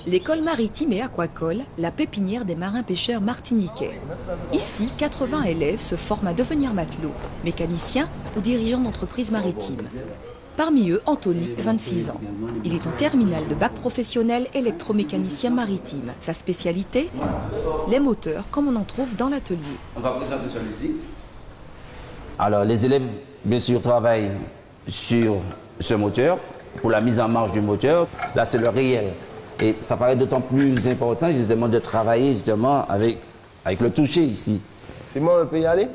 L'école maritime et aquacole, la pépinière des marins-pêcheurs martiniquais. Ici, 80 élèves se forment à devenir matelots, mécaniciens ou dirigeants d'entreprises maritimes. Parmi eux, Anthony, 26 ans. Il est en terminale de bac professionnel électromécanicien maritime. Sa spécialité, les moteurs, comme on en trouve dans l'atelier. On va présenter celui-ci. Alors, les élèves, bien sûr, travaillent sur ce moteur, pour la mise en marche du moteur. Là, c'est le réel. Et ça paraît d'autant plus important, justement, de travailler, justement, avec le toucher ici. C'est bon, on peut y aller?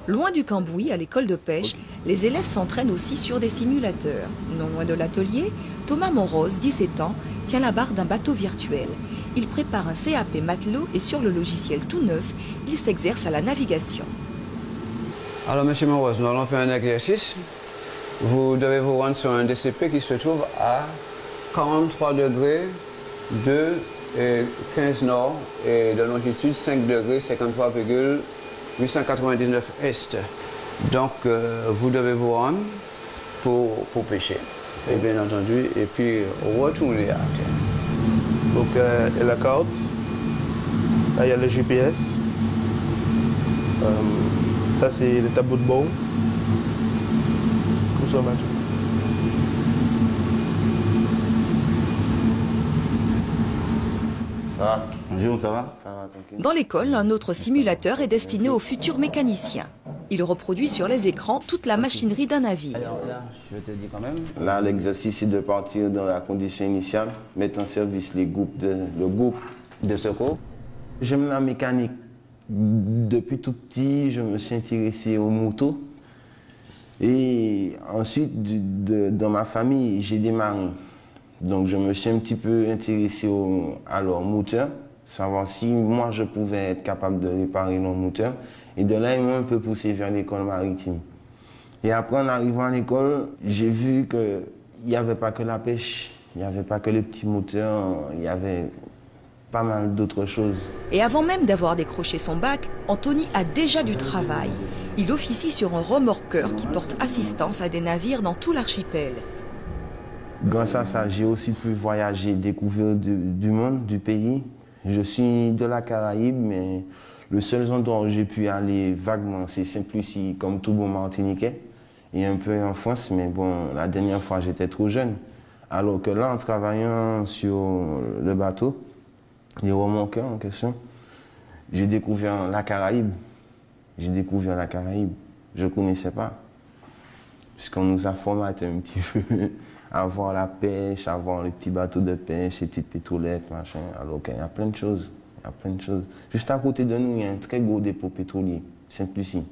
Loin du cambouis, à l'école de pêche, les élèves s'entraînent aussi sur des simulateurs. Non loin de l'atelier, Thomas Monrose, 17 ans, tient la barre d'un bateau virtuel. Il prépare un CAP matelot et sur le logiciel tout neuf, il s'exerce à la navigation. Alors, monsieur Monrose, nous allons faire un exercice. Vous devez vous rendre sur un DCP qui se trouve à 43 degrés 2 et 15 nord et de longitude 5 degrés 53,899 est. Donc, vous devez vous rendre pour pêcher, et bien entendu, et puis retourner à terre. Donc, et la carte, là, il y a le GPS. Ça, c'est le tableau de bord. Tout ça, maintenant. Ça va? Bonjour, ça va? Ça va, tranquille. Dans l'école, un autre simulateur est destiné aux futurs mécaniciens. Il reproduit sur les écrans toute la machinerie d'un navire. Alors là, je te dis quand même. Là, l'exercice, c'est de partir dans la condition initiale, mettre en service le groupe De secours. J'aime la mécanique. Depuis tout petit, je me suis intéressé aux motos. Et ensuite, dans ma famille, j'ai des marins. Donc, je me suis un petit peu intéressé à leur moteur, savoir si moi, je pouvais être capable de réparer leur moteur. Et de là, ils m'ont un peu poussé vers l'école maritime. Et après, en arrivant à l'école, j'ai vu qu'il n'y avait pas que la pêche, il n'y avait pas que les petits moteurs, il y avait pas mal d'autres choses. Et avant même d'avoir décroché son bac, Anthony a déjà du travail. Il officie sur un remorqueur qui porte assistance à des navires dans tout l'archipel. Grâce à ça, j'ai aussi pu voyager, découvrir du monde, du pays. Je suis de la Caraïbe, mais le seul endroit où j'ai pu aller vaguement, c'est Saint-Lucie, comme tout bon Martiniquais, et un peu en France, mais bon, la dernière fois, j'étais trop jeune. Alors que là, en travaillant sur le bateau, les remorqueurs en question, j'ai découvert la Caraïbe. J'ai découvert la Caraïbe. Je ne connaissais pas, puisqu'on nous a formaté un petit peu à voir la pêche, à voir les petits bateaux de pêche, les petites pétrolettes, machin. Alors qu'il y a plein de choses. Il y a plein de choses. Juste à côté de nous, il y a un très gros dépôt pétrolier, Saint-Lucie.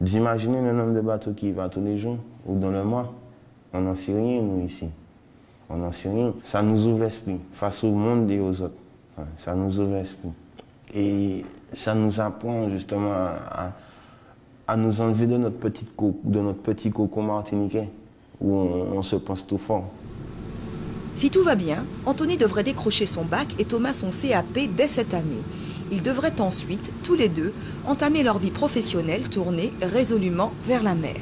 Vous imaginez le nombre de bateaux qui y va tous les jours ou dans le mois? On n'en sait rien, nous, ici. On n'en sait rien. Ça nous ouvre l'esprit face au monde et aux autres. Ouais, ça nous ouvre l'esprit. Et ça nous apprend justement à nous enlever de notre petit cocon martiniquais, où on se pense tout fort. Si tout va bien, Anthony devrait décrocher son bac et Thomas son CAP dès cette année. Ils devraient ensuite, tous les deux, entamer leur vie professionnelle tournée résolument vers la mer.